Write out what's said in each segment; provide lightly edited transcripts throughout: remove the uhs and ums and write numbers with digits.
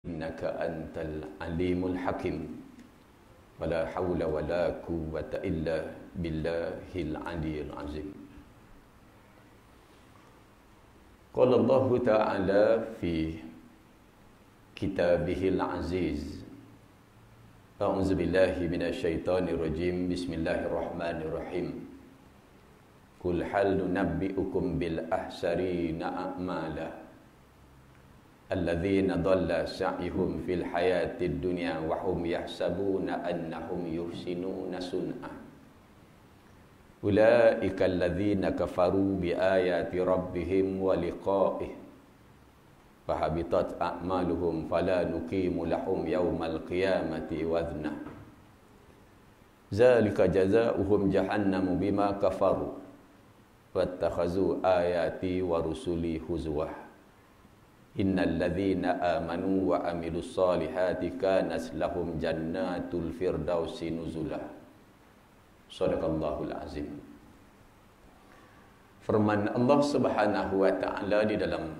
Innaka antal alimul hakim. Wala hawla wala quwwata illa billahil aliyil azim. Qala Allah Ta'ala fi kitabihil aziz. A'udzu billahi minasyaitonir rajim. Bismillahirrahmanirrahim. Qul hal nunabbi'ukum bil ahsarina a'mala alladzina dhalla sa'yuhum fil hayatid dunya wa hum yahsabuna annahum yuhsinuna sun'a. Ulaika alladzina kafaru bi ayati rabbihim wa liqa'ihi fahabitat a'maluhum fala nuqimu lahum yawmal qiyamati wazna. Zalika jazaohum jahannamu bima kafaru wattakhazu ayati wa rusuli huzwa. Innal ladzina amanu wa amilus solihati kanas lahum jannatul firdausi nuzula. Shadaqallahul azim. Firman Allah Subhanahu wa taala di dalam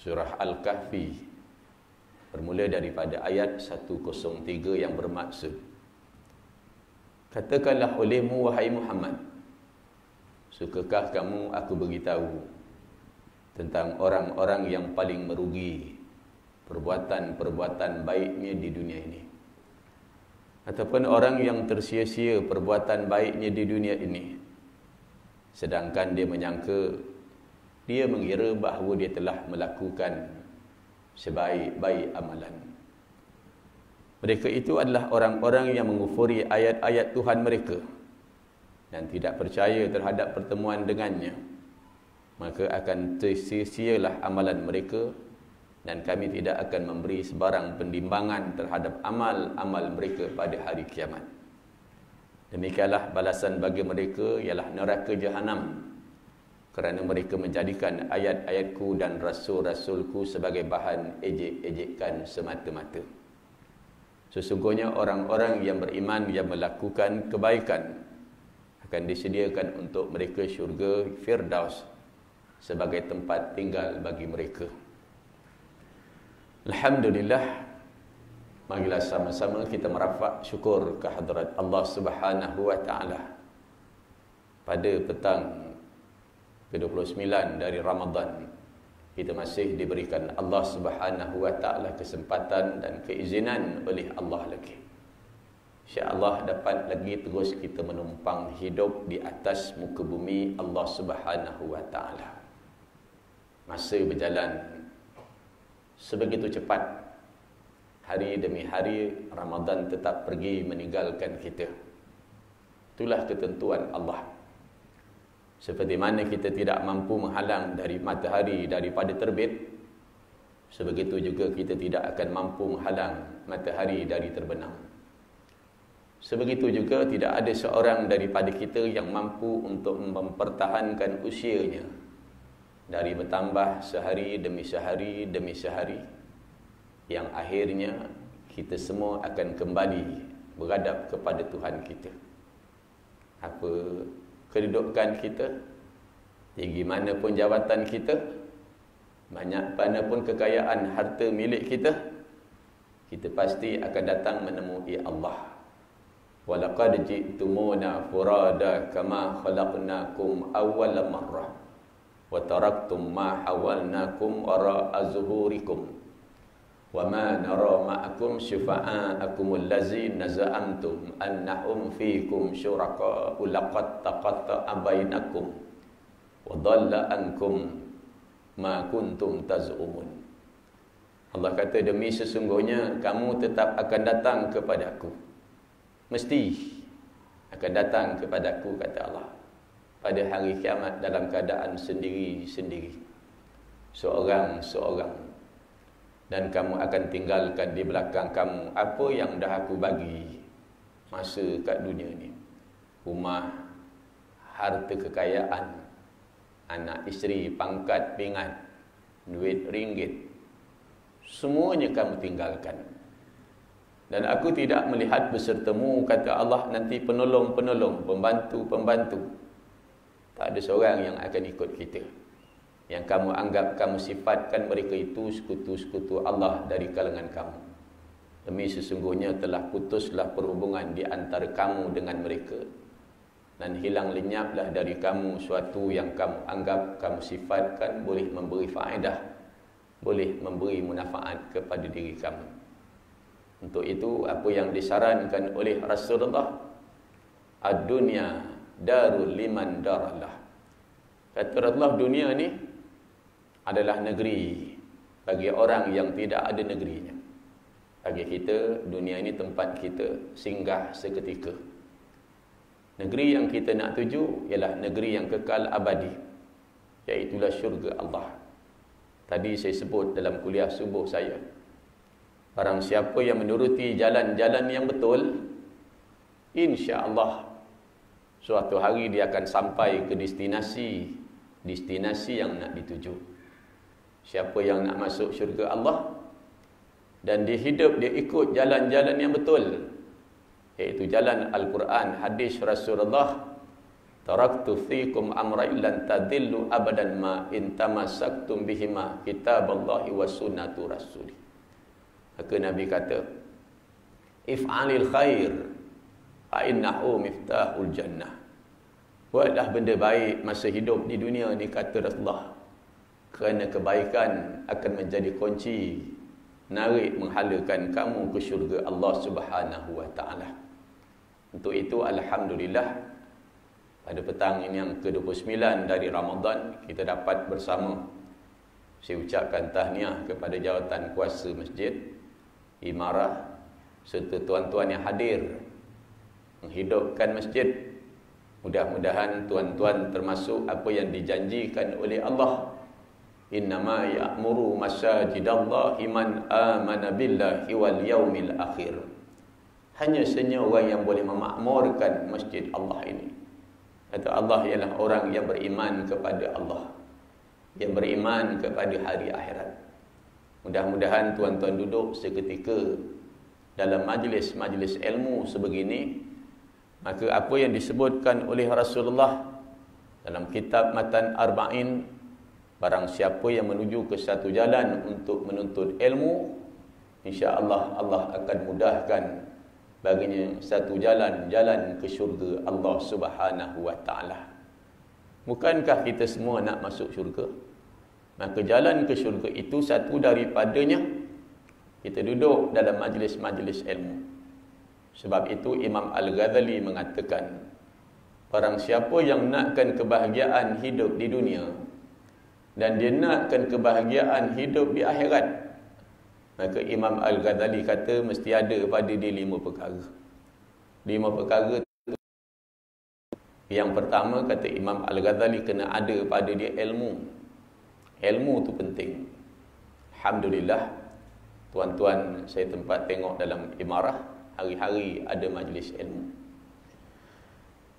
surah Al-Kahfi bermula daripada ayat 103 yang bermaksud, katakanlah olehmu wahai Muhammad, sukakah kamu aku beritahu tentang orang-orang yang paling merugi perbuatan-perbuatan baiknya di dunia ini, ataupun orang yang tersia-sia perbuatan baiknya di dunia ini, sedangkan dia menyangka, dia mengira bahawa dia telah melakukan sebaik-baik amalan. Mereka itu adalah orang-orang yang mengufuri ayat-ayat Tuhan mereka dan tidak percaya terhadap pertemuan dengannya. Maka akan tersia-sialah amalan mereka, dan kami tidak akan memberi sebarang pendimbangan terhadap amal-amal mereka pada hari kiamat. Demikianlah balasan bagi mereka ialah neraka jahanam, kerana mereka menjadikan ayat-ayatku dan rasul-rasulku sebagai bahan ejek-ejekan semata-mata. Sesungguhnya orang-orang yang beriman yang melakukan kebaikan akan disediakan untuk mereka syurga Firdaus sebagai tempat tinggal bagi mereka. Alhamdulillah, marilah sama-sama kita merafak syukur kehadrat Allah Subhanahu wa taala pada petang ke-29 dari Ramadan. Kita masih diberikan Allah Subhanahu wa taala kesempatan dan keizinan oleh Allah lagi, insya-Allah dapat lagi terus kita menumpang hidup di atas muka bumi Allah Subhanahu wa taala. Masa berjalan sebegitu cepat, hari demi hari Ramadan tetap pergi meninggalkan kita. Itulah ketentuan Allah. Seperti mana kita tidak mampu menghalang dari matahari daripada terbit, sebegitu juga kita tidak akan mampu menghalang matahari dari terbenam. Sebegitu juga tidak ada seorang daripada kita yang mampu untuk mempertahankan usianya dari bertambah sehari demi sehari demi sehari, yang akhirnya kita semua akan kembali beradab kepada Tuhan kita. Apa kedudukan kita, tinggi mana pun jawatan kita, banyak mana pun kekayaan harta milik kita, kita pasti akan datang menemui Allah. Walaqad ji'tumuna furada kama khalaqnakum awwala marrah wa taraktum ma hawalnakum wara'a zuhurikum wa ma nara ma'akum syufa'akum allazina za'amtum annahum fiikum syuraka laqad taqatta'a bainakum wa dhalla ankum ma kuntum taz'umun. Allah kata, demi sesungguhnya kamu tetap akan datang kepadaku, mesti akan datang kepadaku, kata Allah, pada hari kiamat dalam keadaan sendiri-sendiri, seorang-seorang, dan kamu akan tinggalkan di belakang kamu apa yang dah aku bagi masa kat dunia ni. Rumah, harta kekayaan, anak isteri, pangkat, pingat, duit ringgit, semuanya kamu tinggalkan. Dan aku tidak melihat besertamu, kata Allah, nanti penolong-penolong, pembantu-pembantu. Tak ada seorang yang akan ikut kita. yang kamu anggap, kamu sifatkan mereka itu sekutu-sekutu Allah dari kalangan kamu. Demi sesungguhnya telah putuslah perhubungan di antara kamu dengan mereka, dan hilang lenyaplah dari kamu suatu yang kamu anggap, kamu sifatkan boleh memberi faedah, boleh memberi manfaat kepada diri kamu. Untuk itu, apa yang disarankan oleh Rasulullah, ad-dunya darul liman daralah. Kata Rasulullah, dunia ni adalah negeri bagi orang yang tidak ada negerinya. Bagi kita, dunia ini tempat kita singgah seketika. Negeri yang kita nak tuju ialah negeri yang kekal abadi, iaitulah syurga Allah. Tadi saya sebut dalam kuliah subuh saya, barang siapa yang menuruti jalan-jalan yang betul, insya-Allah suatu hari dia akan sampai ke destinasi yang nak dituju. Siapa yang nak masuk syurga Allah dan dia hidup, dia ikut jalan-jalan yang betul, iaitu jalan Al-Quran, hadis Rasulullah, taraktu fikum amrayn lan tadillu abadan ma in tamassaktum bihima kitaballahi wa sunnatu rasulih. Maka Nabi kata, if'alil khair fa innahu miftahul jannah. Buatlah benda baik masa hidup di dunia ni, kata Rasulullah, kerana kebaikan akan menjadi kunci narik menghalakan kamu ke syurga Allah Subhanahu wa taala. Untuk itu, alhamdulillah, pada petang ini yang ke-29 dari Ramadan, kita dapat bersama. Saya ucapkan tahniah kepada jawatan kuasa masjid, imarah, serta tuan-tuan yang hadir menghidupkan masjid. Mudah-mudahan tuan-tuan termasuk apa yang dijanjikan oleh Allah. Innama ya'muru masajidallahi man amana billahi wal yaumil akhir. Hanya saja orang yang boleh memakmurkan masjid Allah ini, kata Allah, ialah orang yang beriman kepada Allah, yang beriman kepada hari akhirat. Mudah-mudahan tuan-tuan duduk seketika dalam majlis-majlis ilmu sebegini, maka apa yang disebutkan oleh Rasulullah dalam kitab Matan Arba'in, barang siapa yang menuju ke satu jalan untuk menuntut ilmu, insya-Allah Allah akan mudahkan baginya satu jalan ke syurga Allah Subhanahu wa taala. Bukankah kita semua nak masuk syurga? Maka jalan ke syurga itu satu daripadanya kita duduk dalam majlis-majlis ilmu. Sebab itu Imam Al-Ghazali mengatakan, barang siapa yang nakkan kebahagiaan hidup di dunia dan dia nakkan kebahagiaan hidup di akhirat, maka Imam Al-Ghazali kata mesti ada pada dia 5 perkara. 5 perkara. Yang pertama, kata Imam Al-Ghazali, kena ada pada dia ilmu. Ilmu tu penting. Alhamdulillah, tuan-tuan saya tempat tengok dalam imarah, hari-hari ada majlis ilmu.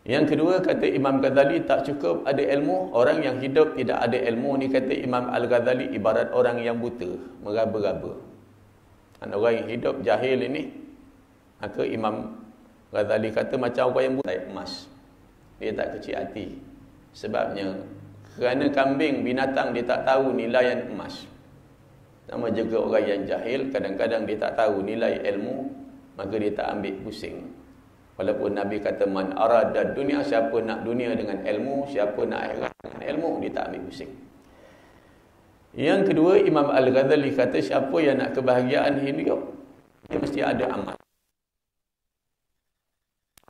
Yang kedua, kata Imam Ghazali, tak cukup ada ilmu. Orang yang hidup tidak ada ilmu ni, kata Imam Al-Ghazali, ibarat orang yang buta, meraba-raba. Dan orang yang hidup jahil ini, maka Imam Ghazali kata macam orang yang buta emas. Dia tak kecil hati. Sebabnya, kerana kambing, binatang, dia tak tahu nilai emas. Sama juga orang yang jahil, kadang-kadang dia tak tahu nilai ilmu, maka dia tak ambil pusing. Walaupun Nabi kata, man arada dunia, siapa nak dunia dengan ilmu, siapa nak akhirat dengan ilmu, dia tak ambil pusing. Yang kedua, Imam Al-Ghazali kata, siapa yang nak kebahagiaan hidup, dia mesti ada amal.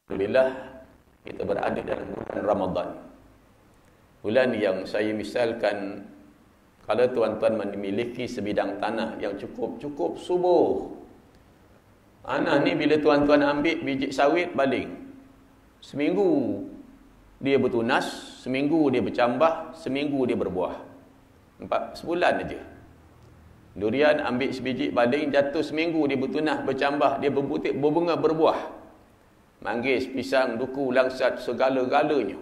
Alhamdulillah, kita berada dalam bulan Ramadan. Bulan yang saya misalkan, kalau tuan-tuan memiliki sebidang tanah yang cukup subur, tanah ni bila tuan-tuan ambil biji sawit baling, seminggu dia bertunas, seminggu dia bercambah, seminggu dia berbuah. 4 sebulan aja. Durian ambil sebiji baling, jatuh seminggu dia bertunas, bercambah, dia berbutir, berbunga, berbuah. Manggis, pisang, duku, langsat, segala-galanya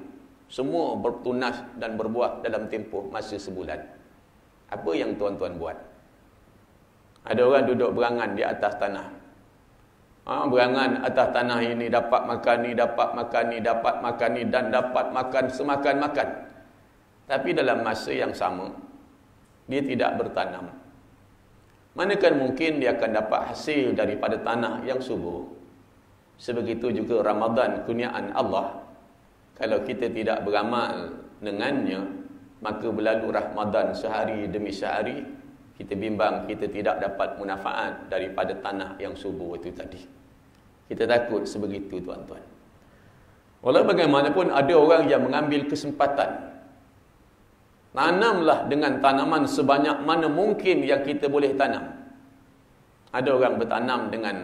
semua bertunas dan berbuah dalam tempoh masa sebulan. Apa yang tuan-tuan buat? Ada orang duduk berangan di atas tanah. Berangan atas tanah ini, dapat makan ni, dapat makan ni, dapat makan ni, dan dapat makan semakan-makan. Tapi dalam masa yang sama, dia tidak bertanam. Manakah mungkin dia akan dapat hasil daripada tanah yang subur? Sebegitu juga Ramadan, kurniaan Allah. Kalau kita tidak beramal dengannya, maka berlalu Ramadan sehari demi sehari, kita bimbang kita tidak dapat manfaat daripada tanah yang subur itu tadi. Kita takut sebegitu, tuan-tuan. Walau bagaimanapun ada orang yang mengambil kesempatan. Tanamlah dengan tanaman sebanyak mana mungkin yang kita boleh tanam. Ada orang bertanam dengan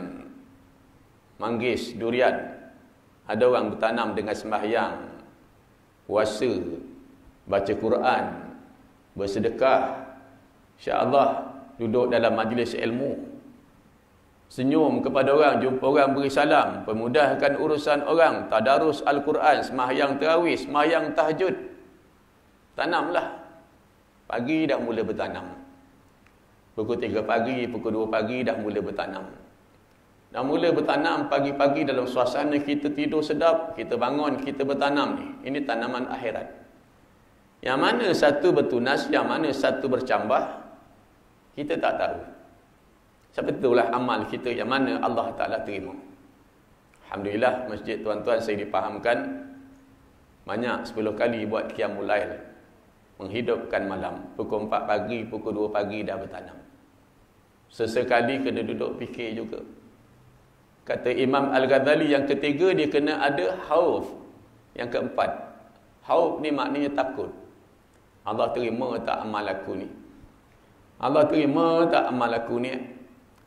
manggis, durian. Ada orang bertanam dengan sembahyang, puasa, baca Quran, bersedekah, insya-Allah duduk dalam majlis ilmu, senyum kepada orang, jumpa orang beri salam, pemudahkan urusan orang, tadarus Al-Quran, sembahyang tarawih, sembahyang tahajud. Tanamlah. Pagi dah mula bertanam. Pukul 3 pagi, pukul 2 pagi dah mula bertanam. Dah mula bertanam pagi-pagi dalam suasana kita tidur sedap, kita bangun, kita bertanam ni. Ini tanaman akhirat. Yang mana satu bertunas, yang mana satu bercambah, kita tak tahu. Sebetullah amal kita yang mana Allah Ta'ala terima. Alhamdulillah, masjid tuan-tuan saya dipahamkan banyak 10 kali buat qiyamul lail, menghidupkan malam. Pukul 4 pagi, pukul 2 pagi dah bertanam. Sesekali kena duduk fikir juga. Kata Imam Al-Ghazali, yang ketiga dia kena ada khauf. Yang keempat, khauf ni maknanya takut. Allah terima tak amal aku ni? Allah terima tak amal aku ni?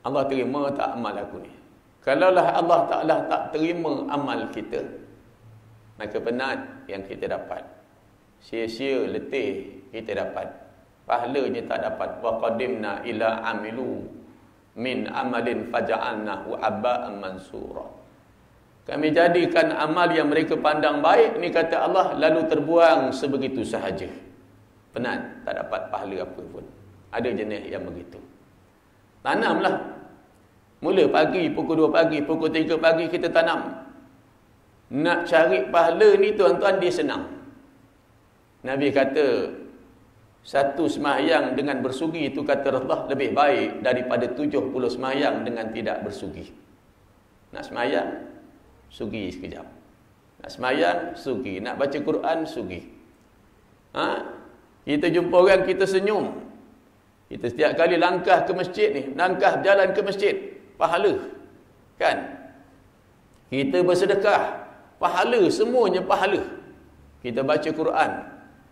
Allah terima tak amal aku ni? Kalaulah Allah Ta'ala tak terima amal kita, maka penat yang kita dapat, sia-sia, letih kita dapat, pahalanya tak dapat. Wa qadimna ila amilu min amalin faja'alnahu abba'an mansura. Kami jadikan amal yang mereka pandang baik ni, kata Allah, lalu terbuang sebegitu sahaja. Penat, tak dapat pahala apa pun. Ada jenis yang begitu. Tanamlah. Mula pagi, pukul 2 pagi, pukul 3 pagi kita tanam. Nak cari pahala ni tuan-tuan, dia senang. Nabi kata, satu sembahyang dengan bersugi itu, kata Allah, lebih baik daripada 70 sembahyang dengan tidak bersugi. Nak sembahyang, sugi sekejap. Nak sembahyang, sugi. Nak baca Quran, sugi. Kita jumpa orang, kita senyum. Kita setiap kali langkah ke masjid ni, langkah jalan ke masjid, pahala. Kan? Kita bersedekah, pahala, semuanya pahala. Kita baca Quran,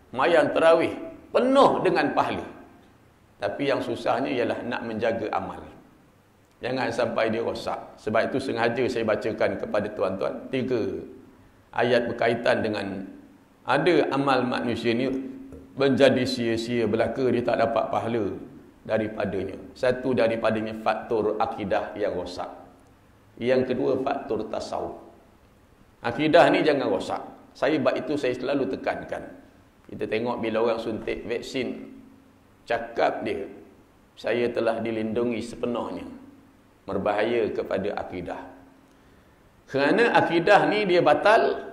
mayang tarawih, penuh dengan pahala. Tapi yang susahnya ialah nak menjaga amal. Jangan sampai dia rosak. Sebab itu sengaja saya bacakan kepada tuan-tuan 3 ayat berkaitan dengan ada amal manusia ni menjadi sia-sia belaka, dia tak dapat pahala daripadanya. Satu daripadanya faktor akidah yang rosak. Yang kedua faktor tasawuf. Akidah ni jangan rosak. Sebab itu saya selalu tekankan. Kita tengok bila orang suntik vaksin, cakap dia, saya telah dilindungi sepenuhnya. Berbahaya kepada akidah. Kerana akidah ni dia batal.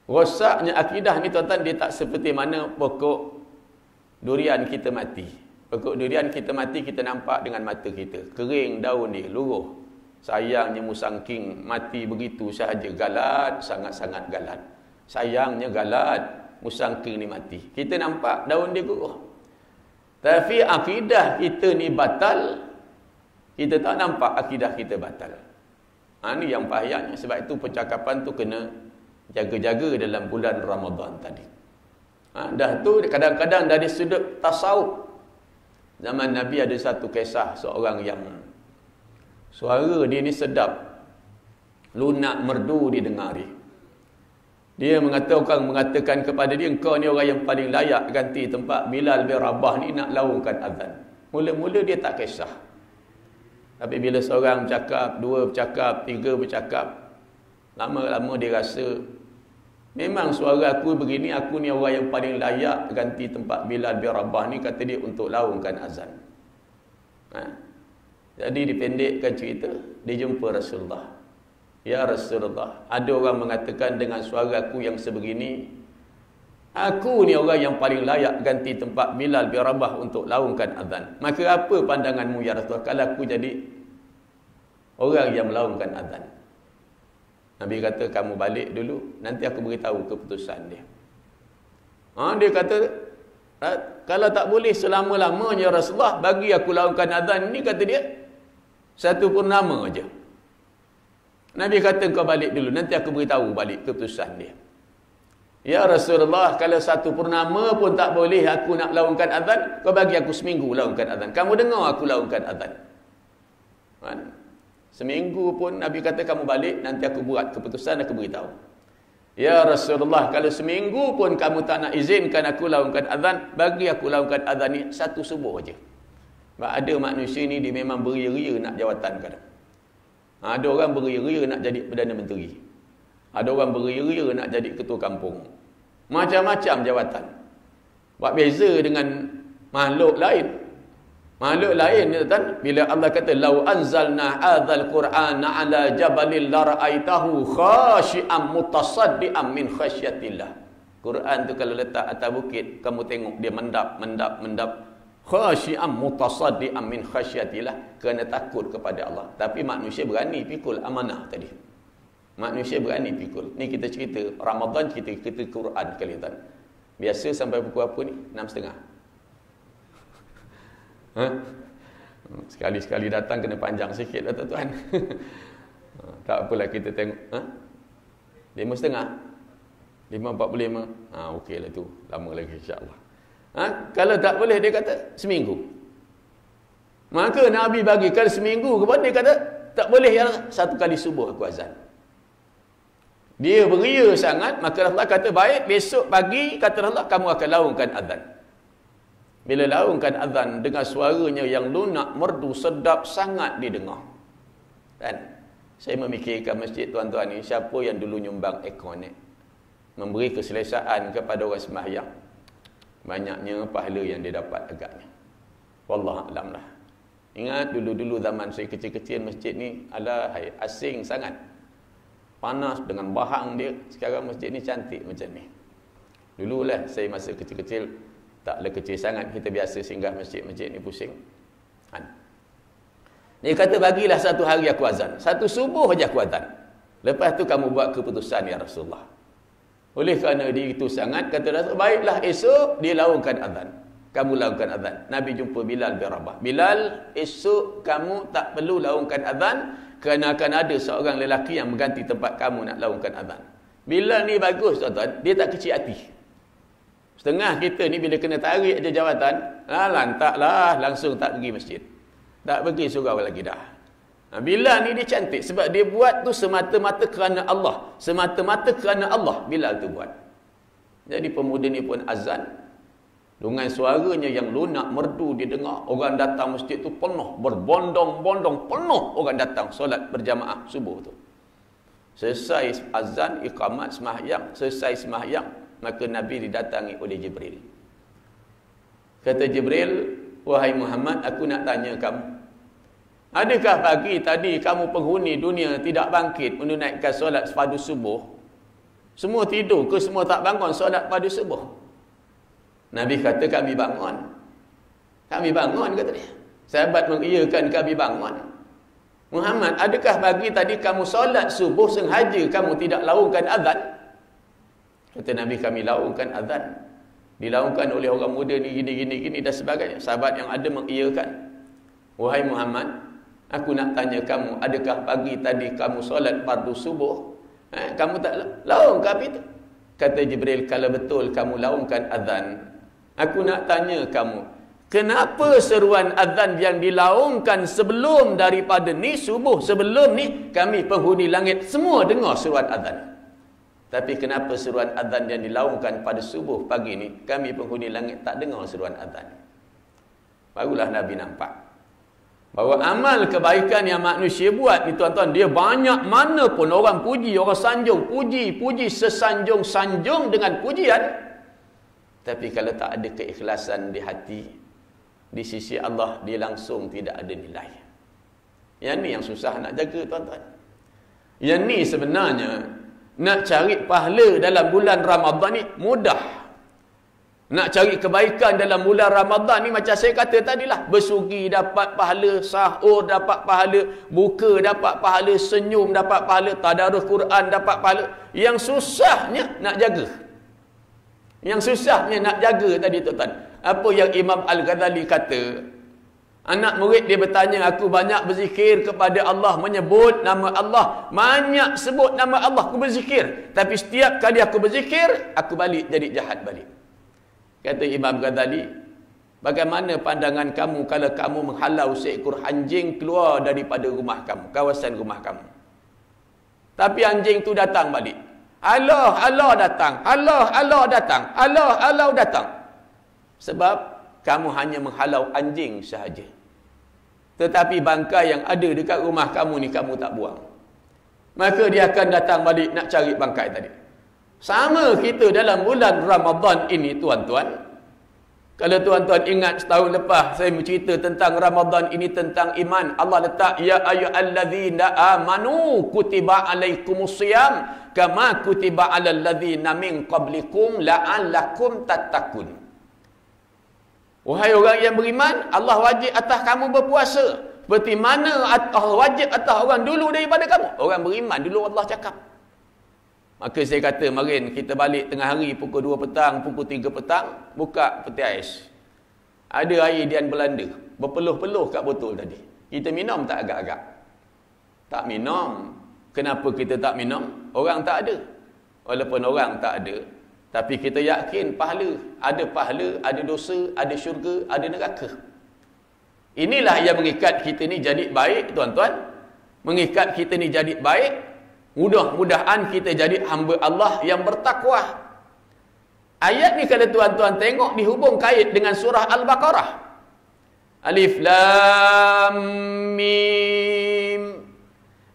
Rosaknya akidah ni tuan-tuan, dia tak seperti mana pokok durian kita mati. Pokok durian kita mati, kita nampak dengan mata kita. Kering daun dia, luruh. Sayangnya musangking mati begitu sahaja. Galat, sangat-sangat galat. Sayangnya galat, musangking ni mati. Kita nampak daun dia guruh. Tapi akidah kita ni batal, kita tak nampak akidah kita batal. Ini yang bahayanya. Sebab itu percakapan tu kena jaga-jaga dalam bulan Ramadan tadi. Dah tu kadang-kadang dari sudut tasawuf. Zaman Nabi ada satu kisah seorang yang suara dia ni sedap, lunak merdu didengari. Dia mengatakan kepada dia, engkau ni orang yang paling layak ganti tempat Bilal bin Rabah ni nak laungkan azan. Mula-mula dia tak kisah. Tapi bila seorang bercakap, 2 bercakap, 3 bercakap, lama-lama dia rasa memang suara aku begini, aku ni orang yang paling layak ganti tempat Bilal bin Rabah ni, kata dia, untuk laungkan azan. Jadi dipendekkan cerita, dia jumpa Rasulullah. Ya Rasulullah, ada orang mengatakan dengan suara aku yang sebegini, Aku ni orang yang paling layak ganti tempat Bilal bin Rabah untuk laungkan azan. Maka apa pandanganmu ya Rasulullah kalau aku jadi orang yang melaungkan azan? Nabi kata, kamu balik dulu, nanti aku beritahu keputusan dia. Dia kata, kalau tak boleh selama-lamanya Rasulullah, bagi aku laungkan azan ni, kata dia, 1 purnama aja. Nabi kata, kau balik dulu, nanti aku beritahu balik keputusan dia. Ya Rasulullah, kalau 1 purnama pun tak boleh aku nak laungkan azan, kau bagi aku seminggu laungkan azan. Kamu dengar aku laungkan azan. Seminggu pun Nabi kata, kamu balik, nanti aku buat keputusan, aku beritahu. Ya Rasulullah, kalau seminggu pun kamu tak nak izinkan aku laungkan azan, bagi aku laungkan azan ni 1 subuh aja. Sebab ada manusia ni dia memang beria-ria nak jawatan kadang. Ada orang beria-ria nak jadi Perdana Menteri. Ada orang beria-ria nak jadi ketua kampung. Macam-macam jawatan. Buat beza dengan makhluk lain. Makhluk lain, tuan, bila Allah kata lau anzalna hadzal qur'ana ala jabalil lara'aitahu khashi'an mutasaddian min khasyatillah. Quran tu kalau letak atas bukit, kamu tengok dia mendap khashi'an mutasaddian min khasyatillah, kerana takut kepada Allah. Tapi manusia berani pikul amanah tadi. Manusia berani pikul. Ni kita cerita Ramadan, kita Quran kali, tuan. Biasa sampai pukul apa ni? 6.30. Sekali-sekali datang kena panjang sikit lah tuan. Tak apalah, kita tengok 5.30 5.45. Okey lah tu, lama lagi insyaAllah. Kalau tak boleh, dia kata seminggu. Maka Nabi bagi, kalau seminggu kepada dia kata tak boleh, ya 1 kali subuh aku azan. Dia beria sangat, maka Allah kata baik, besok pagi kata Allah kamu akan laungkan azan. Bila laungkan azan dengan suaranya yang lunak, merdu, sedap sangat didengar. Dan saya memikirkan masjid tuan-tuan ni, siapa yang dulu nyumbang aircon ni, memberi keselesaan kepada orang sembahyang, banyaknya pahala yang dia dapat agaknya. Wallahu a'lam lah. Ingat dulu-dulu zaman saya kecil-kecil, masjid ni alahai asing sangat. Panas dengan bahang dia. Sekarang masjid ni cantik macam ni. Dululah saya masa kecil-kecil, taklah kecil sangat, kita biasa singgah masjid-masjid ni pusing. Dia kata bagilah 1 hari aku azan, 1 subuh aja aku azan. Lepas tu kamu buat keputusan ya Rasulullah. Oleh kerana dia itu sangat, kata Rasul, baiklah esok dia laungkan azan. Kamu laungkan azan. Nabi jumpa Bilal bin Rabah. Bilal, esok kamu tak perlu laungkan azan, kerana akan ada seorang lelaki yang mengganti tempat kamu nak laungkan azan. Bilal ni bagus tuan-tuan, dia tak kecil hati. Setengah kita ni bila kena tarik aja jawatan, lantaklah, langsung tak pergi masjid. Tak pergi surau lagi dah. Bilal ni dia cantik sebab dia buat tu semata-mata kerana Allah. Semata-mata kerana Allah Bilal tu buat. Jadi pemuda ni pun azan dengan suaranya yang lunak, merdu didengar. Orang datang masjid tu penuh, berbondong-bondong, penuh orang datang solat berjamaah subuh tu. Selesai azan, iqamat sembahyang, selesai sembahyang, maka Nabi didatangi oleh Jibril. Kata Jibril, wahai Muhammad, aku nak tanya kamu, adakah pagi tadi kamu penghuni dunia tidak bangkit menunaikan solat fardu subuh? Semua tidur ke semua tak bangun solat fardu subuh? Nabi kata, kami bangun. Kami bangun, kata dia. Sahabat mengiyakan, kami bangun. Muhammad, adakah pagi tadi kamu solat subuh sengaja kamu tidak laungkan azan? Kata Nabi, kami laungkan azan. Dilaungkan oleh orang muda ni gini dan sebagainya. Sahabat yang ada mengiyakan. Wahai Muhammad, aku nak tanya kamu, adakah pagi tadi kamu solat fardu subuh? Kamu tak laungkan itu? Kata Jibril, kalau betul kamu laungkan azan, aku nak tanya kamu, kenapa seruan azan yang dilaungkan sebelum daripada ni subuh, sebelum ni kami penghuni langit semua dengar seruan azan? Tapi kenapa seruan azan yang dilaungkan pada subuh pagi ni kami penghuni langit tak dengar seruan azan? Barulah Nabi nampak bahawa amal kebaikan yang manusia buat ni tuan-tuan, dia banyak mana pun orang puji, orang sanjung, puji sesanjung-sanjung dengan pujian, tapi kalau tak ada keikhlasan di hati, di sisi Allah dia langsung tidak ada nilai. Yang ni yang susah nak jaga tuan-tuan. Yang ni sebenarnya nak cari pahala dalam bulan Ramadan ni mudah. Nak cari kebaikan dalam bulan Ramadan ni macam saya kata tadilah. Bersugi dapat pahala, sahur dapat pahala, buka dapat pahala, senyum dapat pahala, tadarus Quran dapat pahala. Yang susahnya nak jaga. Yang susahnya nak jaga tadi tuan-tuan. Apa yang Imam Al-Ghazali kata? Anak murid dia bertanya, aku banyak berzikir kepada Allah, menyebut nama Allah. Banyak sebut nama Allah, aku berzikir. Tapi setiap kali aku berzikir, aku balik jadi jahat balik. Kata Imam Ghazali, bagaimana pandangan kamu kalau kamu menghalau seekor anjing keluar daripada rumah kamu, kawasan rumah kamu. Tapi anjing tu datang balik. Allah, Allah datang. Allah, Allah datang. Allah, Allah datang. Sebab kamu hanya menghalau anjing sahaja. Tetapi bangkai yang ada dekat rumah kamu ni kamu tak buang. Maka dia akan datang balik nak cari bangkai tadi. Sama kita dalam bulan Ramadan ini tuan-tuan. Kalau tuan-tuan ingat setahun lepas saya bercerita tentang Ramadan ini tentang iman. Allah letak ya ayyuhallazina amanu kutiba alaikumusiyam kama kutiba alal ladzina min qablikum la'allakum tattaqun. Wahai orang yang beriman, Allah wajib atas kamu berpuasa. Seperti mana Allah wajib atas orang dulu daripada kamu. Orang beriman dulu Allah cakap. Maka saya kata, marin kita balik tengah hari pukul 2 petang, pukul 3 petang, buka peti ais. Ada air Dian Belanda, berpeluh-peluh kat botol tadi. Kita minum tak agak-agak? Tak minum. Kenapa kita tak minum? Orang tak ada. Walaupun orang tak ada, tapi kita yakin pahala. Ada pahala, ada dosa, ada syurga, ada neraka. Inilah yang mengikat kita ni jadi baik, tuan-tuan. Mengikat kita ni jadi baik. Mudah-mudahan kita jadi hamba Allah yang bertakwa. Ayat ni kalau tuan-tuan tengok dihubung kait dengan surah Al-Baqarah. Alif Lam Mim.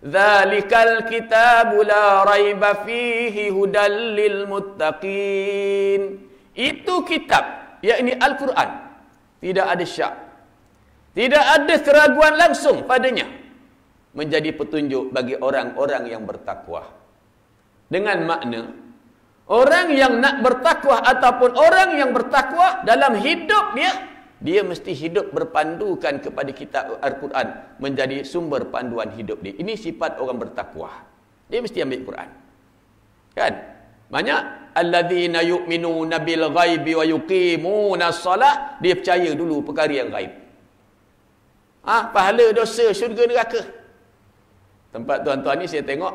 Dzalikal kitabu la raiba fihi hudal lil muttaqin. Itu kitab, yakni Al-Quran. Tidak ada syak. Tidak ada keraguan langsung padanya. Menjadi petunjuk bagi orang-orang yang bertakwa. Dengan makna, orang yang nak bertakwa ataupun orang yang bertakwa dalam hidup dia mesti hidup berpandukan kepada kitab Al-Quran menjadi sumber panduan hidup dia. Ini sifat orang bertakwa. Dia mesti ambil Quran. Kan? Banyak alladzina yu'minuna bil ghaibi wa yuqimuna shalah, dia percaya dulu perkara yang gaib. Pahala, dosa, syurga, neraka. Tempat tuan-tuan ni saya tengok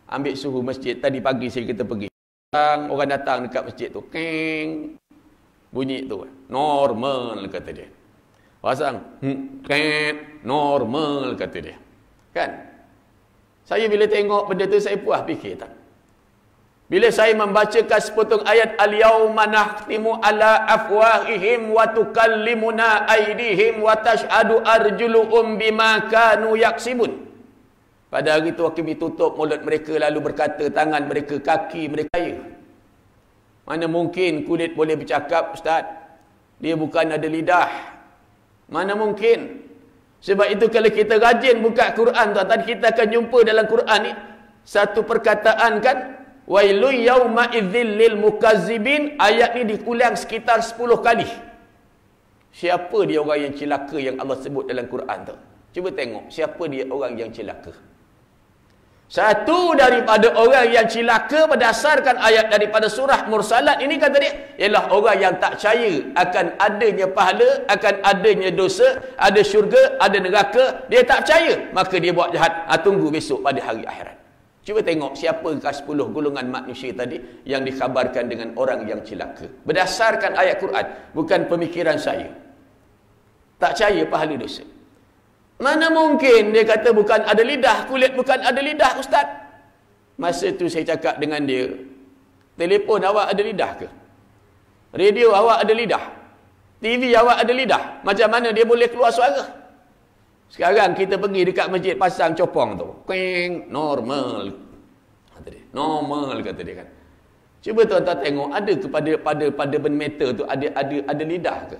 ambil suhu masjid. Tadi pagi kita pergi. Orang datang dekat masjid tu. Keng. Bunyi tu. Normal kata dia. Pasang. Keng. Normal kata dia. Kan? Saya bila tengok benda tu saya puas fikir tak? Bila saya membacakan sepotong ayat al-yauma nakhtimu ala afwahihim wa tukallimuna aydihim wa tashhadu arjuluhum bima kanu yaksibun. Pada hari itu kami tutup mulut mereka lalu berkata tangan mereka, kaki mereka. Mana mungkin kulit boleh bercakap, Ustaz? Dia bukan ada lidah. Mana mungkin? Sebab itu kalau kita rajin buka Quran, tadi kita akan jumpa dalam Quran ni satu perkataan kan, wailu yauma idzil lil mukazzibin. Ayat ni diulang sekitar 10 kali. Siapa dia orang yang celaka yang Allah sebut dalam Quran tu? Cuba tengok siapa dia orang yang celaka. Satu daripada orang yang celaka berdasarkan ayat daripada surah Mursalat ini kata dia, ialah orang yang tak percaya akan adanya pahala, akan adanya dosa, ada syurga, ada neraka. Dia tak percaya, maka dia buat jahat. Tunggu besok pada hari akhirat. Cuba tengok siapakah 10 golongan manusia tadi yang dikhabarkan dengan orang yang celaka. Berdasarkan ayat Quran, bukan pemikiran saya. Tak percaya pahala dosa. Mana mungkin dia kata bukan ada lidah, kulit bukan ada lidah, Ustaz? Masa tu saya cakap dengan dia, telefon awak ada lidah ke? Radio awak ada lidah? TV awak ada lidah? Macam mana dia boleh keluar suara? Sekarang kita pergi dekat masjid pasang copong tu. Keng, normal. Kata dia. Normal kata dia kan. Cuba tuan-tuan tengok, ada kepada pada benda metal tu ada lidah ke?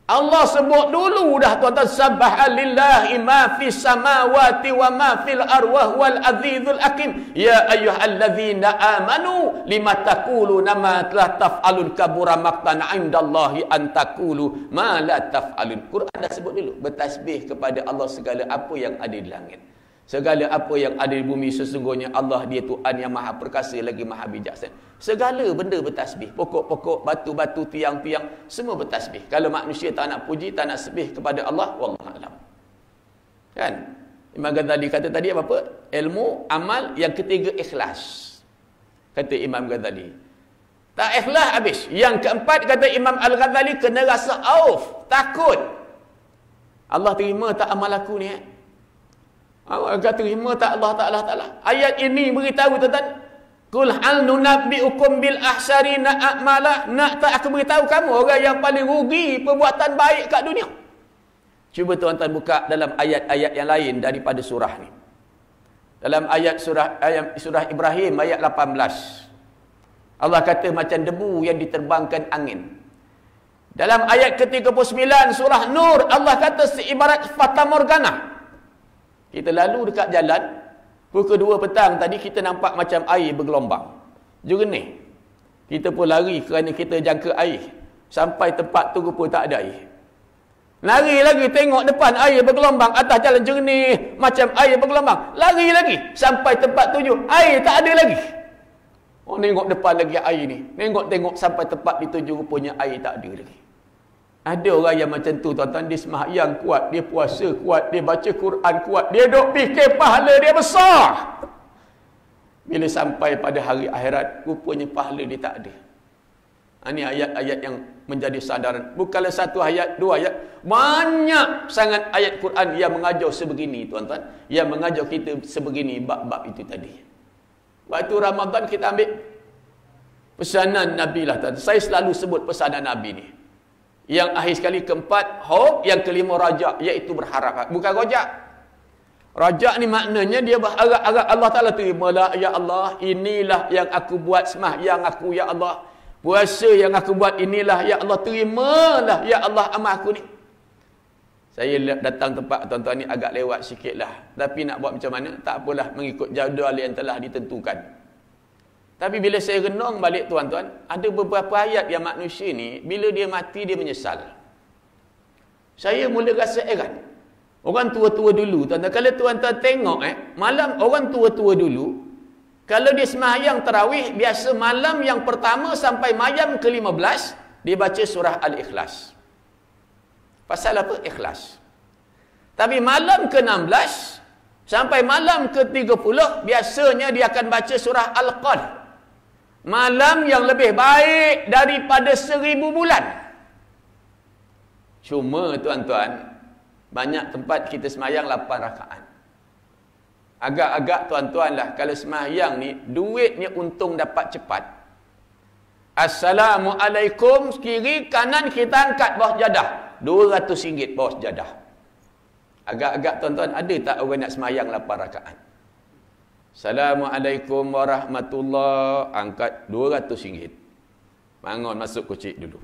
Allah sebut dulu dah tuan-tuan, sabbaha lillahi ma fis samawati wa ma fil arwah wal azizul hakim. Ya ayyuhallazina amanu lima taquluna ma la taf'alun, kabura maqtan 'indallahi an taqulu ma la taf'alun. Quran dah sebut dulu, bertasbih kepada Allah segala apa yang ada di langit, segala apa yang ada di bumi. Sesungguhnya Allah dia Tuhan yang maha perkasa lagi maha bijaksana. Segala benda bertasbih. Pokok-pokok, batu-batu, tiang-tiang, semua bertasbih. Kalau manusia tak nak puji, tak nak sebih kepada Allah, wallahu a'lam. Kan? Imam Ghazali kata tadi apa? Ilmu, amal, yang ketiga ikhlas. Kata Imam Ghazali. Tak ikhlas habis. Yang keempat kata Imam Al-Ghazali, kena rasa auf, takut. Allah terima tak amal aku ni? Allah terima tak Allah Ta'ala? Ayat ini beritahu tuan-tuan, Qul hal nunabbi'ukum bil ahsarina a'mala. Nak tak aku beritahu kamu orang yang paling rugi perbuatan baik kat dunia? Cuba tuan-tuan buka dalam ayat-ayat yang lain daripada surah ni. Dalam ayat surah Ibrahim ayat 18. Allah kata macam debu yang diterbangkan angin. Dalam ayat ke-39 surah Nur, Allah kata seibarat fata morgana. Kita lalu dekat jalan, pukul 2 petang tadi kita nampak macam air bergelombang. Jernih. Kita pun lari kerana kita jangka air. Sampai tempat tu rupa tak ada air. Lari lagi tengok depan air bergelombang, atas jalan jernih macam air bergelombang. Lari lagi sampai tempat tuju, air tak ada lagi. Oh, tengok depan lagi air ni. Tengok sampai tempat dituju rupanya air tak ada lagi. Ada orang yang macam tu tuan-tuan, dia sembahyang kuat, dia puasa kuat, dia baca Quran kuat, dia duk fikir pahala dia besar. Bila sampai pada hari akhirat, rupanya pahala dia tak ada. Ini ayat-ayat yang menjadi sadaran. Bukanlah satu ayat, dua ayat. Banyak sangat ayat Quran yang mengajar sebegini tuan-tuan. Yang mengajar kita sebegini bab-bab itu tadi. Waktu Ramadan kita ambil pesanan Nabi lah tuan. Saya selalu sebut pesanan Nabi ni. Yang akhir sekali keempat, hope. Yang kelima, rajak, iaitu berharap. Bukan rojak. Rajak ni maknanya dia berharap Allah Ta'ala terimalah, ya Allah, inilah yang aku buat sembahyang aku, ya Allah. Puasa yang aku buat inilah, ya Allah, terimalah, ya Allah, amal aku ni. Saya datang tempat tuan-tuan ni agak lewat sikit lah. Tapi nak buat macam mana? Tak apalah, mengikut jadual yang telah ditentukan. Tapi bila saya renung balik tuan-tuan, ada beberapa ayat yang manusia ni, bila dia mati, dia menyesal. Saya mula rasa heran. Orang tua-tua dulu, tuan-tuan, kalau tuan-tuan tengok, malam orang tua-tua dulu, kalau dia sembahyang tarawih, biasa malam yang pertama sampai malam ke-15, dia baca surah Al-Ikhlas. Pasal apa? Ikhlas. Tapi malam ke-16, sampai malam ke-30, biasanya dia akan baca surah Al-Qadr. Malam yang lebih baik daripada 1000 bulan. Cuma tuan-tuan, banyak tempat kita sembahyang 8 rakaat. Agak-agak tuan-tuan lah, kalau sembahyang ni, duitnya untung dapat cepat. Assalamualaikum, kiri kanan kita angkat bawah jadah. RM200 bawah jadah. Agak-agak tuan-tuan, ada tak orang nak sembahyang 8 rakaat? Assalamualaikum warahmatullahi, angkat RM200. Bangun masuk kocik dulu.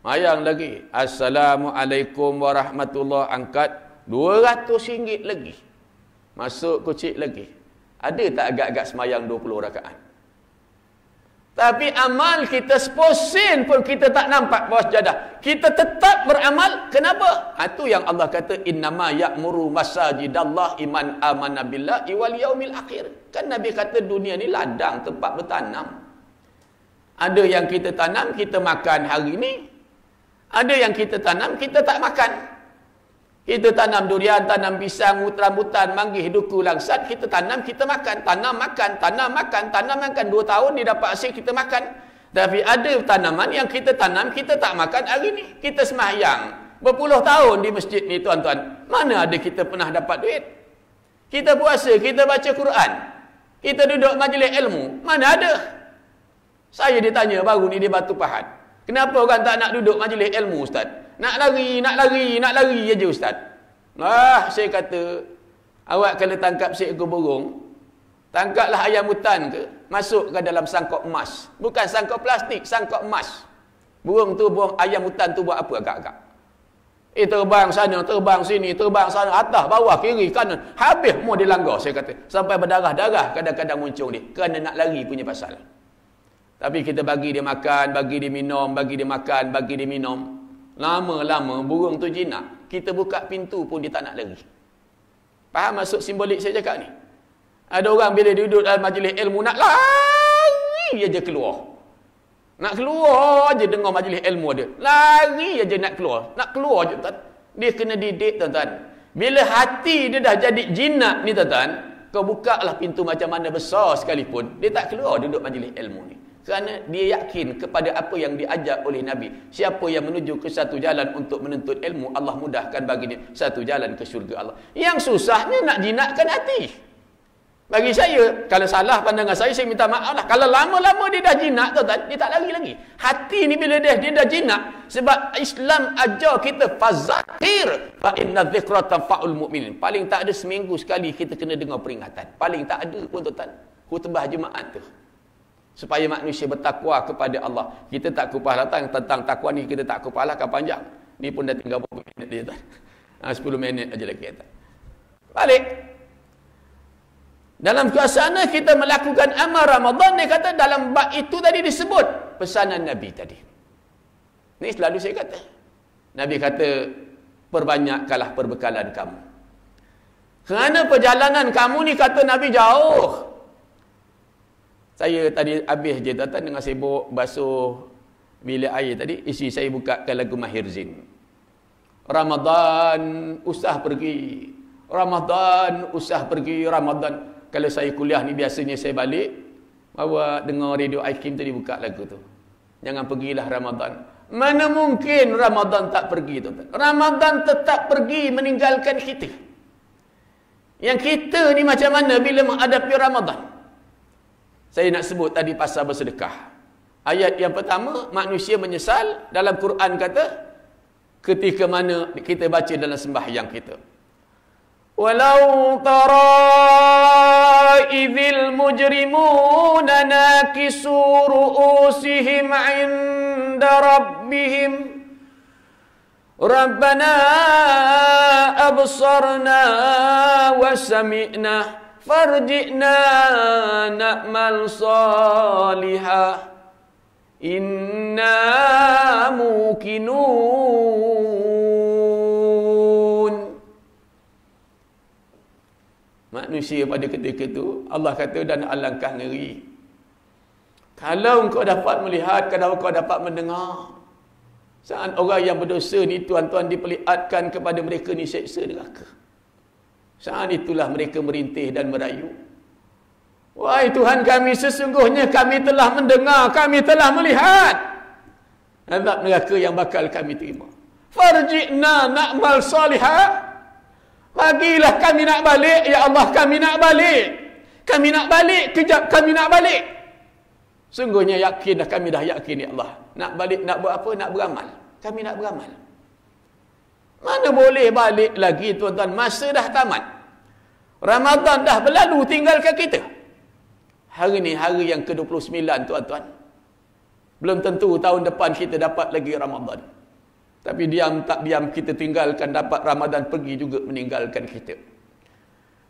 Mayang lagi. Assalamualaikum warahmatullahi, angkat RM200 lagi. Masuk kocik lagi. Ada tak agak-agak semayang 20 rakaat? Tapi amal kita 10% pun kita tak nampak bawah sejadah. Kita tetap beramal. Kenapa? Itu yang Allah kata, innama ya'muru masajidallah iman amana billahi wal yaumil akhir. Kan Nabi kata dunia ni ladang, tempat bertanam. Ada yang kita tanam, kita makan hari ni. Ada yang kita tanam, kita tak makan. Kita tanam durian, tanam pisang, rambutan, manggis, duku, langsat. Kita tanam, kita makan. Tanam, makan, tanam, makan, tanam, makan. 2 tahun dia dapat hasil, kita makan. Tapi ada tanaman yang kita tanam, kita tak makan hari ni. Kita sembahyang berpuluh tahun di masjid ni tuan-tuan. Mana ada kita pernah dapat duit? Kita puasa, kita baca Quran. Kita duduk majlis ilmu. Mana ada? Saya ditanya baru ni di Batu Pahat. Kenapa orang tak nak duduk majlis ilmu, Ustaz? Nak lari aja, Ustaz. Saya kata, awak kalau tangkap seekor burung, tangkaplah ayam hutan ke, masuk ke dalam sangkok emas. Bukan sangkok plastik, sangkok emas. Burung tu, burung ayam hutan tu buat apa agak-agak? Terbang sana, terbang sini, terbang sana, atas, bawah, kiri, kanan. Habis mau dilanggar, saya kata. Sampai berdarah-darah kadang-kadang muncul dia. Kerana nak lari punya pasal. Tapi kita bagi dia makan, bagi dia minum, bagi dia makan, bagi dia minum. Lama-lama burung tu jinak. Kita buka pintu pun dia tak nak lari. Faham maksud simbolik saya cakap ni? Ada orang bila duduk dalam majlis ilmu nak lari aja keluar. Nak keluar aja dengar majlis ilmu dia. Lari aja nak keluar. Nak keluar je tuan. Dia kena didik tuan-tuan. Bila hati dia dah jadi jinak ni tuan-tuan, kau buka lah pintu macam mana besar sekalipun, dia tak keluar duduk majlis ilmu ni. Kerana dia yakin kepada apa yang diajar oleh Nabi. Siapa yang menuju ke satu jalan untuk menuntut ilmu, Allah mudahkan baginya satu jalan ke syurga Allah. Yang susahnya nak jinakkan hati. Bagi saya, kalau salah pandangan saya minta maaf lah. Kalau lama-lama dia dah jinak, tuan-tuan, dia tak lari lagi. Hati ni bila dia dah jinak, sebab Islam ajar kita fazakir fa inna dzikra tanfa'ul mu'minin. Paling tak ada seminggu sekali kita kena dengar peringatan. Paling tak ada pun tuan-tuan, khutbah Jumaat tu. Supaya manusia bertakwa kepada Allah. Kita tak kupas datang tentang takwa ni, kita tak kupas lah kan panjang. Ni pun dah tinggal berapa minit dia tuan. 10 minit aja lagi tuan. Balik. Dalam suasana kita melakukan amal Ramadan, dia kata dalam bab itu tadi disebut pesanan Nabi tadi. Ni selalu saya kata. Nabi kata, perbanyakkanlah perbekalan kamu. Kerana perjalanan kamu ni kata Nabi jauh. Saya tadi habis je tuan-tuan dengan sibuk basuh bilik air tadi, isteri saya bukakan lagu Mahir Zain. Ramadan usah pergi. Ramadan usah pergi. Ramadan. Kalau saya kuliah ni biasanya saya balik, bawa dengar radio Aikim tadi buka lagu tu. Jangan pergilah Ramadan. Mana mungkin Ramadan tak pergi tuan-tuan. Ramadan tetap pergi meninggalkan kita. Yang kita ni macam mana bila menghadapi Ramadan? Saya nak sebut tadi pasal bersedekah. Ayat yang pertama, manusia menyesal. Dalam Quran kata, ketika mana kita baca dalam sembahyang kita. Walau tara idzil mujrimuna nakisu ru'usihim 'inda rabbihim Rabbana absarna wa sami'na farji'na na'mal salihah inna muqinun. Manusia pada ketika itu, Allah kata, dan alangkah ngeri kalau engkau dapat melihat, kalau engkau dapat mendengar saat orang yang berdosa ni tuan-tuan diperlihatkan kepada mereka ni seksa neraka. Saat itulah mereka merintih dan merayu. Wahai Tuhan kami, sesungguhnya kami telah mendengar, kami telah melihat azab neraka yang bakal kami terima. Farji'na na'mal salihah. Bagilah kami nak balik, ya Allah, kami nak balik. Kami nak balik, kejap kami nak balik. Sungguhnya yakin dah, kami dah yakin, ya Allah. Nak balik, nak buat apa? Nak beramal. Kami nak beramal. Mana boleh balik lagi tuan-tuan, masa dah tamat. Ramadan dah berlalu tinggalkan kita. Hari ni hari yang ke-29 tuan-tuan. Belum tentu tahun depan kita dapat lagi Ramadan. Tapi diam tak diam kita tinggalkan, dapat Ramadan pergi juga meninggalkan kita.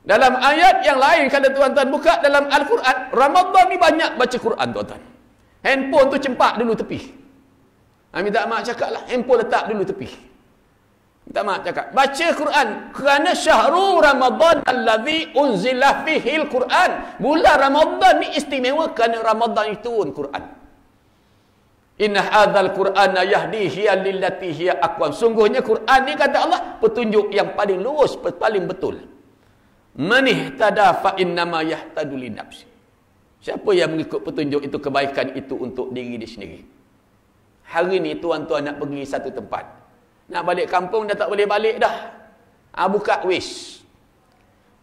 Dalam ayat yang lain, kalau tuan-tuan buka dalam Al-Quran, Ramadan ni banyak baca Quran tuan-tuan. Handphone tu cempak dulu tepi. Minta maaf cakap lah, handphone letak dulu tepi. Minta maaf cakap, baca Quran. Kerana syahrul Ramadan allazi unzila fihi al-Quran. Bulan Ramadan ni istimewa kerana Ramadan itu turun Quran. Inna hadzal Qur'ana yahdi hiya lillati hiya aqwam. Sungguhnya Quran ni kata Allah petunjuk yang paling lurus, paling betul. Man ihtada fa innama yahtadu li nafsi. Siapa yang mengikut petunjuk itu, kebaikan itu untuk diri dia sendiri. Hari ni tuan-tuan nak pergi satu tempat. Nak balik kampung dah tak boleh balik dah. Buka Waze.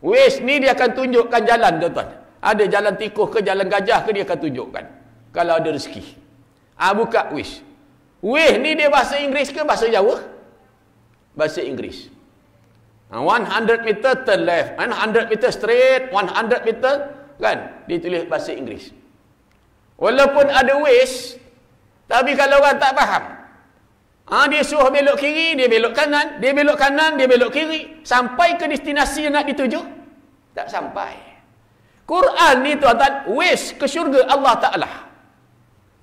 Waze ni dia akan tunjukkan jalan tuan-tuan. Ada jalan tikus ke jalan gajah ke, dia akan tunjukkan. Kalau ada rezeki. Buka Waze. Waze ni dia bahasa Inggeris ke bahasa Jawa? Bahasa Inggeris. 100 meter turn left, 100 meter straight, 100 meter kan, ditulis bahasa Inggeris. Walaupun ada Waze, Tapi kalau orang tak faham, dia suruh belok kiri, dia belok kanan, dia belok kanan, dia belok kiri. Sampai ke destinasi yang nak dituju, tak sampai. Quran ni tuan-tuan, waste ke syurga Allah Ta'ala.